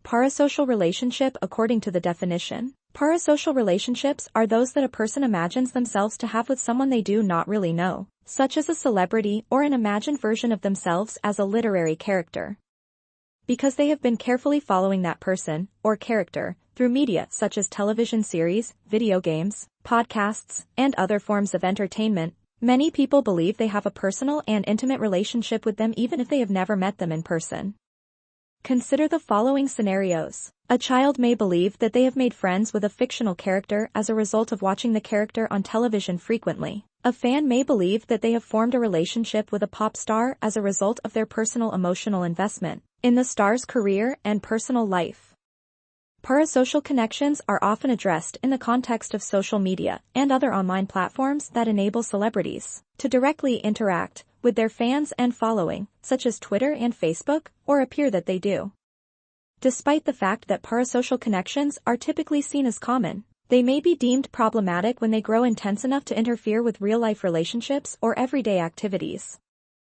Parasocial relationship. According to the definition, parasocial relationships are those that a person imagines themselves to have with someone they do not really know, such as a celebrity or an imagined version of themselves as a literary character. Because they have been carefully following that person, or character, through media such as television series, video games, podcasts, and other forms of entertainment, many people believe they have a personal and intimate relationship with them even if they have never met them in person. Consider the following scenarios. A child may believe that they have made friends with a fictional character as a result of watching the character on television frequently. A fan may believe that they have formed a relationship with a pop star as a result of their personal emotional investment in the star's career and personal life. Parasocial connections are often addressed in the context of social media and other online platforms that enable celebrities to directly interact with their fans and following, such as Twitter and Facebook, or appear that they do. Despite the fact that parasocial connections are typically seen as common, they may be deemed problematic when they grow intense enough to interfere with real-life relationships or everyday activities.